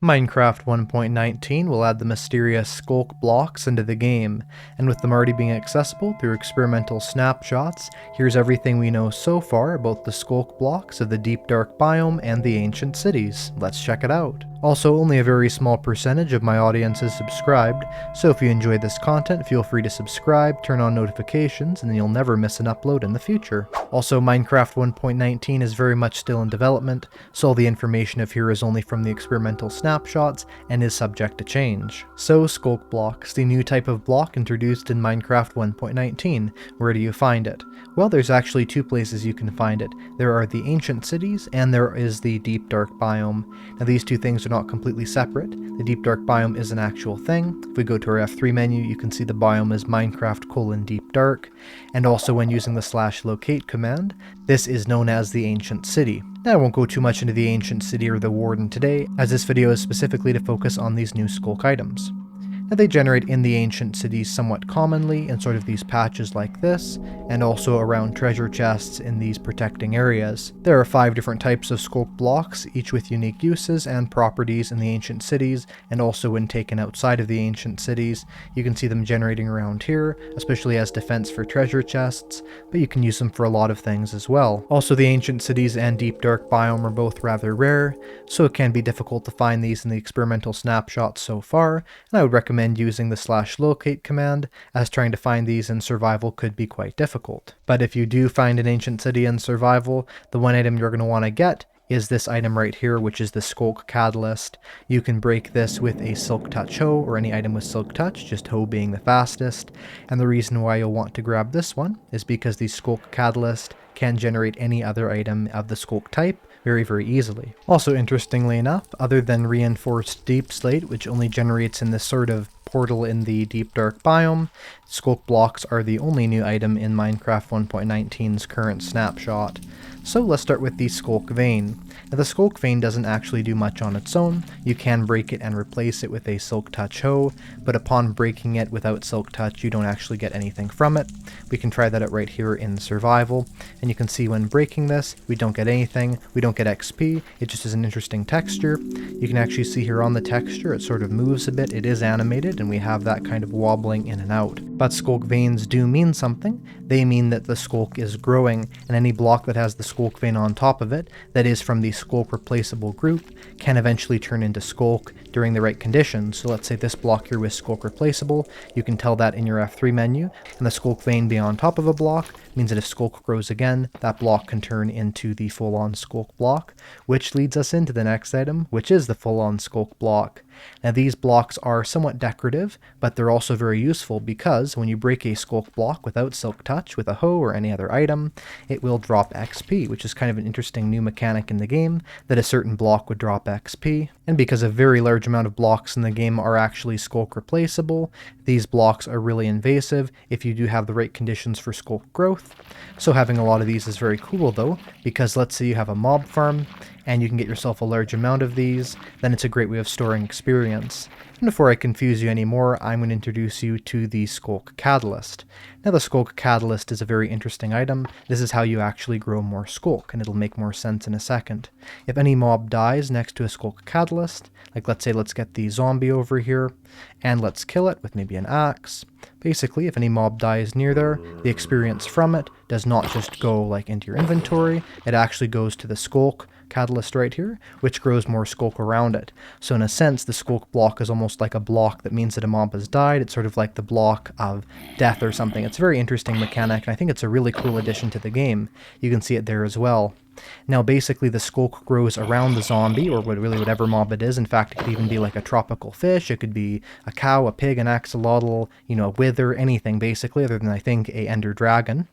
Minecraft 1.19 will add the mysterious Sculk blocks into the game, and with them already being accessible through experimental snapshots, here's everything we know so far about the Sculk blocks of the Deep Dark biome and the ancient cities. Let's check it out. Also, only a very small percentage of my audience is subscribed, so if you enjoy this content, feel free to subscribe, turn on notifications, and then you'll never miss an upload in the future. Also, Minecraft 1.19 is very much still in development, so all the information of here is only from the experimental snapshots and is subject to change. So, Sculk blocks, the new type of block introduced in Minecraft 1.19. Where do you find it? Well, there's actually two places you can find it. There are the ancient cities, and there is the Deep Dark biome. Now, these two things are not completely separate. The Deep Dark biome is an actual thing. If we go to our F3 menu, you can see the biome is Minecraft:"Deep Dark, and also when using the /locate command, this is known as the ancient city. Now, I won't go too much into the ancient city or the warden today, as this video is specifically to focus on these new Sculk items. Now, they generate in the ancient cities somewhat commonly in sort of these patches like this, and also around treasure chests in these protecting areas. There are 5 different types of Sculk blocks, each with unique uses and properties in the ancient cities, and also when taken outside of the ancient cities. You can see them generating around here, especially as defense for treasure chests, but you can use them for a lot of things as well. Also, the ancient cities and Deep Dark biome are both rather rare, so it can be difficult to find these in the experimental snapshots so far, and I would recommend using the /locate command, as trying to find these in survival could be quite difficult. But if you do find an ancient city in survival, the one item you're going to want to get is this item right here, which is the Sculk Catalyst. You can break this with a Silk Touch hoe, or any item with Silk Touch, just hoe being the fastest. And the reason why you'll want to grab this one is because the Sculk Catalyst can generate any other item of the Sculk type very easily. Also, interestingly enough, other than reinforced deep slate, which only generates in this sort of portal in the Deep Dark biome, Sculk blocks are the only new item in Minecraft 1.19's current snapshot. So let's start with the Sculk Vein. Now, the Sculk Vein doesn't actually do much on its own. You can break it and replace it with a Silk Touch hoe, but upon breaking it without Silk Touch, you don't actually get anything from it. We can try that out right here in survival, and you can see when breaking this, we don't get anything, we don't get XP, it just is an interesting texture. You can actually see here on the texture, it sort of moves a bit, it is animated, and we have that kind of wobbling in and out. But Sculk Veins do mean something. They mean that the Sculk is growing, and any block that has the Sculk Vein on top of it, that is from the Sculk replaceable group, can eventually turn into Sculk during the right conditions. So let's say this block here was Sculk replaceable, you can tell that in your F3 menu, and the Sculk Vein being on top of a block means that if Sculk grows again, that block can turn into the full-on Sculk block, which leads us into the next item, which is the full-on Sculk block. Now, these blocks are somewhat decorative, but they're also very useful because when you break a Sculk block without Silk Touch with a hoe or any other item, it will drop XP, which is kind of an interesting new mechanic in the game, that a certain block would drop XP. And because a very large amount of blocks in the game are actually Sculk replaceable, these blocks are really invasive if you do have the right conditions for Sculk growth. So having a lot of these is very cool though, because let's say you have a mob farm, and you can get yourself a large amount of these, then it's a great way of storing experience. And before I confuse you anymore, I'm going to introduce you to the Sculk Catalyst. Now, the Sculk Catalyst is a very interesting item. This is how you actually grow more Sculk, and it'll make more sense in a second. If any mob dies next to a Sculk Catalyst, like let's say let's get the zombie over here, and let's kill it with maybe an axe. Basically, if any mob dies near there, the experience from it does not just go like into your inventory, it actually goes to the Sculk Catalyst right here, which grows more Sculk around it. So in a sense, the Sculk block is almost like a block that means that a mob has died. It's sort of like the block of death or something. It's a very interesting mechanic, and I think it's a really cool addition to the game. You can see it there as well. Now, basically, the Sculk grows around the zombie, or whatever mob it is. In fact, it could even be like a tropical fish, it could be a cow, a pig, an axolotl, a wither, anything basically, other than, I think, a ender dragon.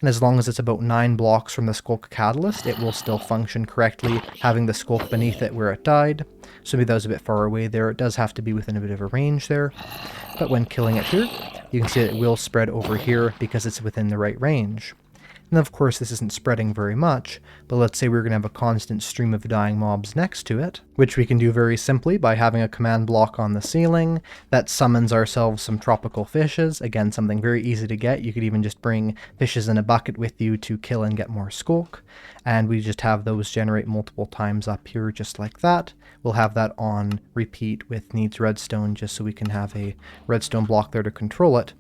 And as long as it's about 9 blocks from the Sculk Catalyst, it will still function correctly, having the Sculk beneath it where it died. So maybe that was a bit far away there. It does have to be within a bit of a range there. But when killing it here, you can see that it will spread over here because it's within the right range. And of course this isn't spreading very much, but let's say we're going to have a constant stream of dying mobs next to it, which we can do very simply by having a command block on the ceiling that summons ourselves some tropical fishes. Again, something very easy to get. You could even just bring fishes in a bucket with you to kill and get more Sculk. And we just have those generate multiple times up here just like that. We'll have that on repeat with needs redstone just so we can have a redstone block there to control it.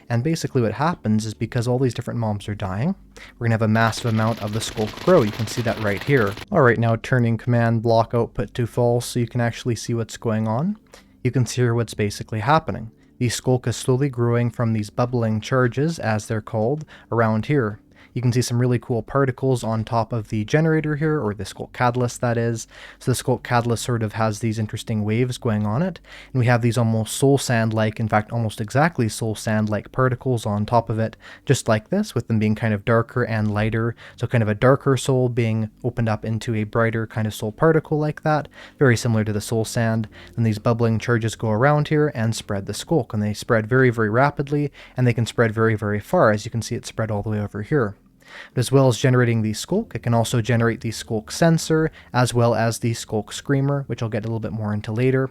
And basically what happens is because all these different mobs are dying, we're going to have a massive amount of the Sculk grow. You can see that right here. Alright, now turning command block output to false so you can actually see what's going on. You can see here what's basically happening. The Sculk is slowly growing from these bubbling charges, as they're called, around here. You can see some really cool particles on top of the generator here, or the Sculk Catalyst that is. So the Sculk Catalyst sort of has these interesting waves going on it, and we have these almost soul sand-like, in fact almost exactly soul sand-like particles on top of it, just like this, with them being kind of darker and lighter. So kind of a darker soul being opened up into a brighter kind of soul particle like that, very similar to the soul sand. And these bubbling charges go around here and spread the Sculk, and they spread very, very rapidly, and they can spread very, very far. As you can see, it spread all the way over here. But as well as generating the Sculk, it can also generate the Sculk Sensor, as well as the Sculk Screamer, which I'll get a little bit more into later.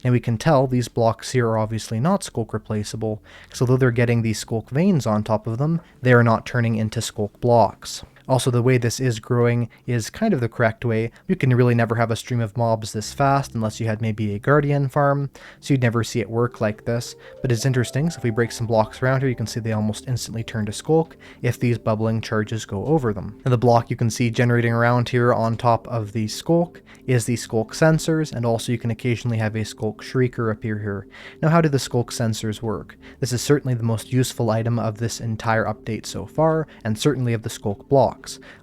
And we can tell these blocks here are obviously not Sculk replaceable, because although they're getting these Sculk veins on top of them, they are not turning into Sculk blocks. Also, the way this is growing is kind of the correct way. You can really never have a stream of mobs this fast unless you had maybe a guardian farm, so you'd never see it work like this. But it's interesting, so if we break some blocks around here, you can see they almost instantly turn to Sculk if these bubbling charges go over them. And the block you can see generating around here on top of the Sculk is the Sculk Sensors, and also you can occasionally have a Sculk Shrieker appear here. Now, how do the Sculk Sensors work? This is certainly the most useful item of this entire update so far, and certainly of the Sculk block.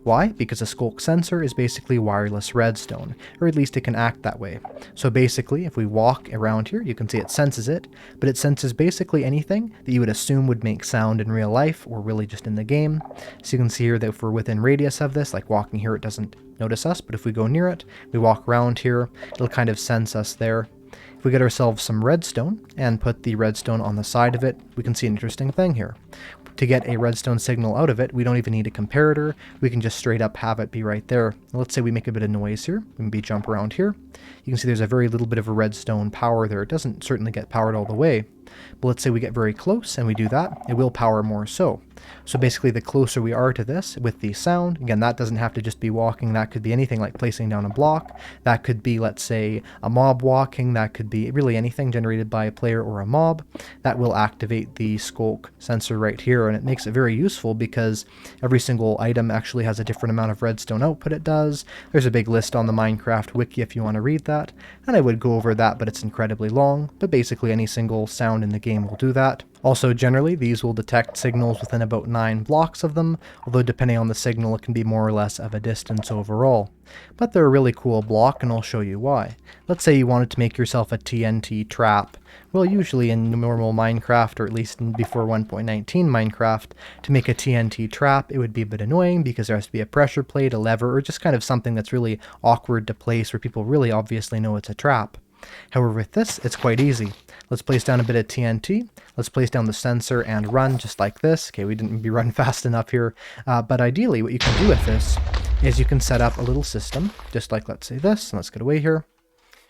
Why? Because a Sculk sensor is basically wireless redstone, or at least it can act that way. So basically, if we walk around here, you can see it senses it, but it senses basically anything that you would assume would make sound in real life, or really just in the game. So you can see here that if we're within radius of this, like walking here, it doesn't notice us, but if we go near it, we walk around here, it'll kind of sense us there. If we get ourselves some redstone, and put the redstone on the side of it, we can see an interesting thing here. To get a redstone signal out of it, we don't even need a comparator. We can just straight up have it be right there. Now, let's say we make a bit of noise here. Maybe jump around here. You can see there's a very little bit of a redstone power there. It doesn't certainly get powered all the way. But let's say we get very close and we do that, it will power more so. So basically the closer we are to this with the sound, again that doesn't have to just be walking, that could be anything like placing down a block, that could be let's say a mob walking, that could be really anything generated by a player or a mob, that will activate the Sculk sensor right here, and it makes it very useful because every single item actually has a different amount of redstone output it does. There's a big list on the Minecraft wiki if you want to read that, and I would go over that, but it's incredibly long, but basically any single sound in the game will do that. Also, generally, these will detect signals within about 9 blocks of them, although depending on the signal, it can be more or less of a distance overall. But they're a really cool block, and I'll show you why. Let's say you wanted to make yourself a TNT trap. Well, usually in normal Minecraft, or at least before 1.19 Minecraft, to make a TNT trap, it would be a bit annoying because there has to be a pressure plate, a lever, or just kind of something that's really awkward to place where people really obviously know it's a trap. However, with this, it's quite easy. Let's place down a bit of TNT, let's place down the sensor and run just like this. Okay, we didn't maybe run fast enough here, but ideally what you can do with this is you can set up a little system, just like let's say this, and let's get away here,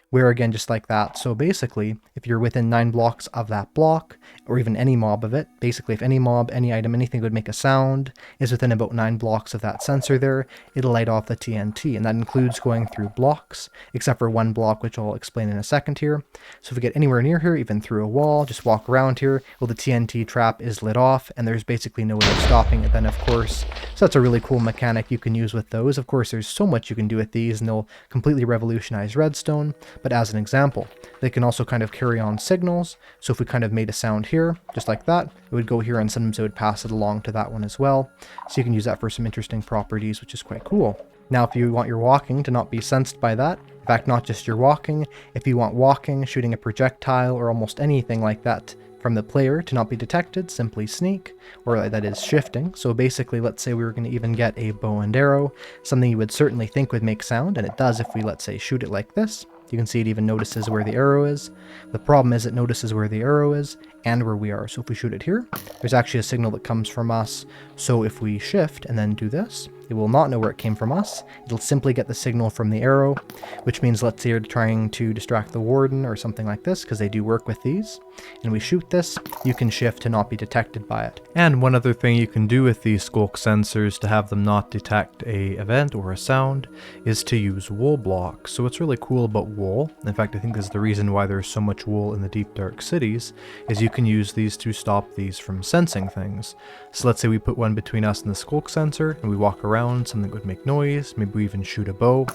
where again just like that. So basically, if you're within 9 blocks of that block, or even any mob of it, basically if any mob, any item, anything would make a sound, is within about 9 blocks of that sensor there, it'll light off the TNT, and that includes going through blocks, except for one block, which I'll explain in a second here. So if we get anywhere near here, even through a wall, just walk around here, well the TNT trap is lit off, and there's basically no way of stopping it then of course. So that's a really cool mechanic you can use with those. Of course there's so much you can do with these, and they'll completely revolutionize redstone. But as an example, they can also kind of carry on signals. So if we kind of made a sound here, just like that, it would go here and sometimes it would pass it along to that one as well. So you can use that for some interesting properties, which is quite cool. Now, if you want your walking to not be sensed by that, in fact, not just your walking, if you want walking, shooting a projectile, or almost anything like that from the player to not be detected, simply sneak, or that is shifting. So basically, let's say we were going to even get a bow and arrow, something you would certainly think would make sound, and it does if we, let's say, shoot it like this. You can see it even notices where the arrow is. The problem is it notices where the arrow is and where we are. So if we shoot it here, there's actually a signal that comes from us. So if we shift and then do this, it will not know where it came from us. It'll simply get the signal from the arrow, which means let's say you're trying to distract the warden or something like this, because they do work with these, and we shoot this, you can shift to not be detected by it. And one other thing you can do with these Sculk sensors to have them not detect a event or a sound is to use wool blocks. So what's really cool about wool, in fact I think this is the reason why there's so much wool in the deep dark cities, is you can use these to stop these from sensing things. So let's say we put one between us and the Sculk sensor and we walk around, something would make noise, maybe we even shoot a bow.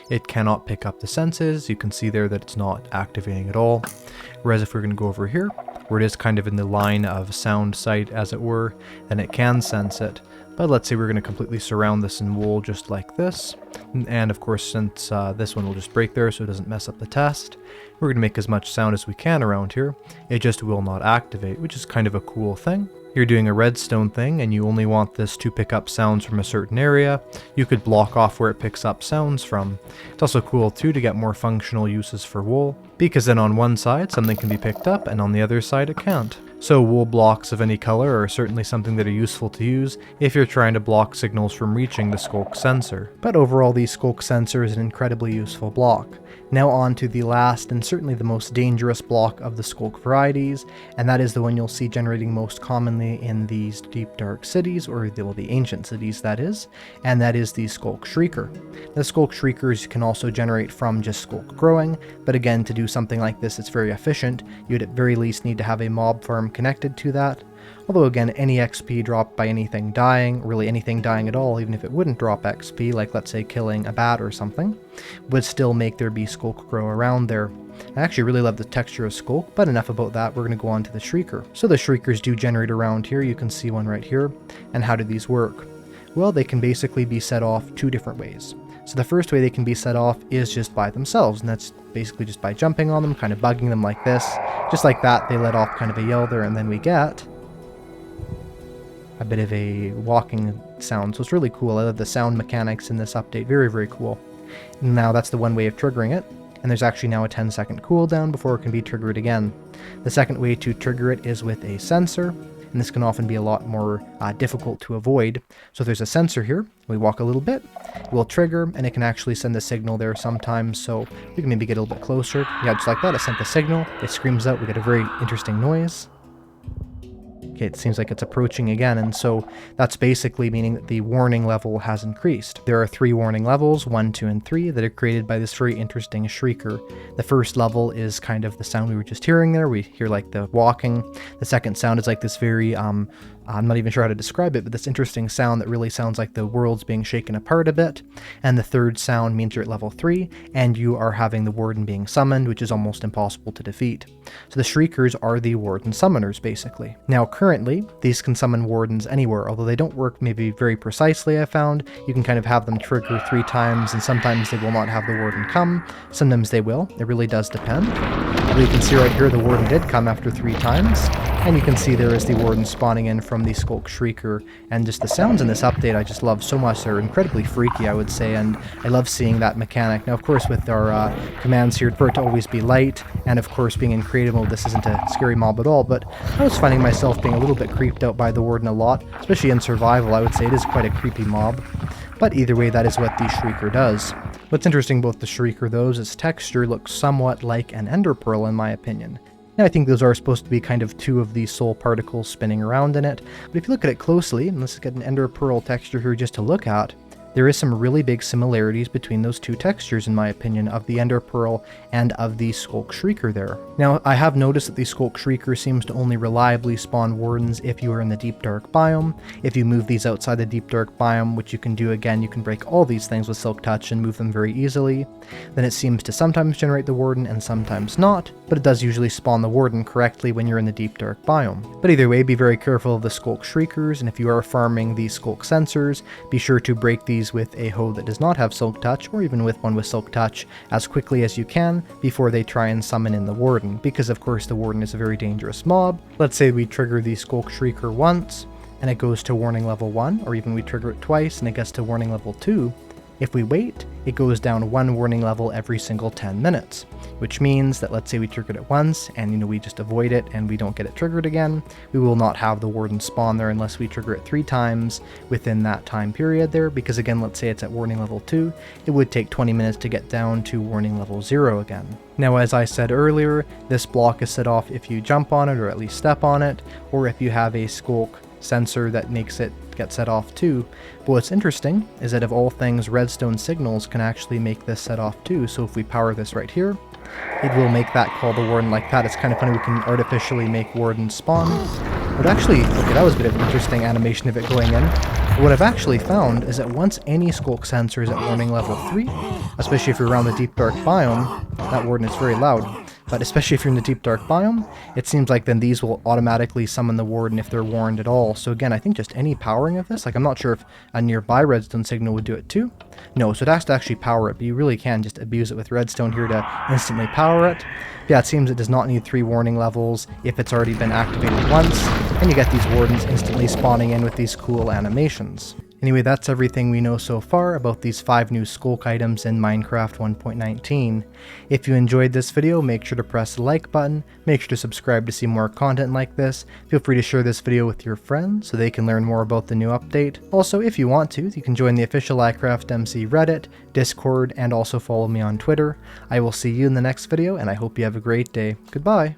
It cannot pick up the senses. You can see there that it's not activating at all. Whereas if we're going to go over here, where it is kind of in the line of sound sight as it were, then it can sense it. But let's say we're going to completely surround this in wool just like this. And of course, since this one will just break there so it doesn't mess up the test, we're going to make as much sound as we can around here. It just will not activate, which is kind of a cool thing. You're doing a redstone thing and you only want this to pick up sounds from a certain area, you could block off where it picks up sounds from. It's also cool too to get more functional uses for wool, because then on one side something can be picked up and on the other side it can't. So wool blocks of any color are certainly something that are useful to use if you're trying to block signals from reaching the Sculk sensor. But overall, the Sculk sensor is an incredibly useful block. Now on to the last and certainly the most dangerous block of the Sculk varieties, and that is the one you'll see generating most commonly in these deep dark cities, or the ancient cities that is, and that is the Sculk Shrieker. The Sculk Shriekers can also generate from just Sculk growing, but again, to do something like this it's very efficient. You'd at very least need to have a mob farm connected to that. Although again, any XP dropped by anything dying, really anything dying at all, even if it wouldn't drop XP, like let's say killing a bat or something, would still make there be Sculk grow around there. I actually really love the texture of Sculk, but enough about that, we're going to go on to the Shrieker. So the Shriekers do generate around here, you can see one right here. And how do these work? Well, they can basically be set off two different ways. So the first way they can be set off is just by themselves, and that's basically just by jumping on them, kind of bugging them like this. Just like that, they let off kind of a yell there, and then we get a bit of a walking sound. So it's really cool. I love the sound mechanics in this update. Very, very cool. Now that's the one way of triggering it, and there's actually now a 10-second cooldown before it can be triggered again. The second way to trigger it is with a sensor, and this can often be a lot more difficult to avoid. So there's a sensor here. We walk a little bit, we'll trigger, and it can actually send a signal there sometimes, so we can maybe get a little bit closer. Yeah, just like that, it sent the signal, it screams out, we get a very interesting noise. Okay, it seems like it's approaching again, and so that's basically meaning that the warning level has increased. There are 3 warning levels, 1, 2, and 3, that are created by this very interesting Shrieker. The first level is kind of the sound we were just hearing there. We hear like the walking. The second sound is like this very, I'm not even sure how to describe it, but this interesting sound that really sounds like the world's being shaken apart a bit. And the third sound means you're at level 3, and you are having the warden being summoned, which is almost impossible to defeat. So the Shriekers are the warden summoners, basically. Now currently, these can summon wardens anywhere, although they don't work maybe very precisely, I found. You can kind of have them trigger 3 times, and sometimes they will not have the warden come, sometimes they will. It really does depend. You can see right here the warden did come after 3 times, and you can see there is the warden spawning in from the Sculk Shrieker, and just the sounds in this update I just love so much. They're incredibly freaky, I would say, and I love seeing that mechanic. Now of course with our commands here for it to always be light, and of course being in creative mode, this isn't a scary mob at all, but I was finding myself being a little bit creeped out by the warden a lot, especially in survival. I would say it is quite a creepy mob. But either way, that is what the Shrieker does. What's interesting about the Shrieker though is its texture looks somewhat like an ender pearl in my opinion. Now I think those are supposed to be kind of 2 of these soul particles spinning around in it, but if you look at it closely, and let's get an ender pearl texture here just to look at, there is some really big similarities between those 2 textures in my opinion, of the ender pearl and of the Sculk Shrieker there. Now I have noticed that the Sculk Shrieker seems to only reliably spawn wardens if you are in the deep dark biome. If you move these outside the deep dark biome, which you can do again, you can break all these things with Silk Touch and move them very easily, then it seems to sometimes generate the warden and sometimes not, but it does usually spawn the warden correctly when you're in the deep dark biome. But either way, be very careful of the Sculk Shriekers, and if you are farming the Sculk Sensors, be sure to break these with a hoe that does not have Silk Touch, or even with one with Silk Touch, as quickly as you can before they try and summon in the warden, because of course the warden is a very dangerous mob. Let's say we trigger the Sculk Shrieker once, and it goes to warning level 1, or even we trigger it twice and it gets to warning level 2. If we wait, it goes down 1 warning level every single 10 minutes, which means that let's say we triggered it once and we just avoid it and we don't get it triggered again, we will not have the warden spawn there unless we trigger it 3 times within that time period there, because again, let's say it's at warning level 2, it would take 20 minutes to get down to warning level 0 again. Now, as I said earlier, this block is set off if you jump on it or at least step on it, or if you have a Sculk sensor that makes it get set off too. But what's interesting is that of all things, redstone signals can actually make this set off too. So if we power this right here, it will make that call the warden like that. It's kind of funny, we can artificially make wardens spawn. But actually, okay, that was a bit of an interesting animation of it going in. But what I've actually found is that once any Sculk sensor is at warning level 3, especially if you're around the deep dark biome, that warden is very loud, but especially if you're in the deep dark biome, it seems like then these will automatically summon the warden if they're warned at all. So again, I think just any powering of this, like I'm not sure if a nearby redstone signal would do it too. No, so it has to actually power it, but you really can just abuse it with redstone here to instantly power it. Yeah, it seems it does not need 3 warning levels if it's already been activated once, and you get these wardens instantly spawning in with these cool animations. Anyway, that's everything we know so far about these 5 new Sculk items in Minecraft 1.19. If you enjoyed this video, make sure to press the like button, make sure to subscribe to see more content like this, feel free to share this video with your friends so they can learn more about the new update. Also, if you want to, you can join the official iCraftMC Reddit, Discord, and also follow me on Twitter. I will see you in the next video, and I hope you have a great day. Goodbye!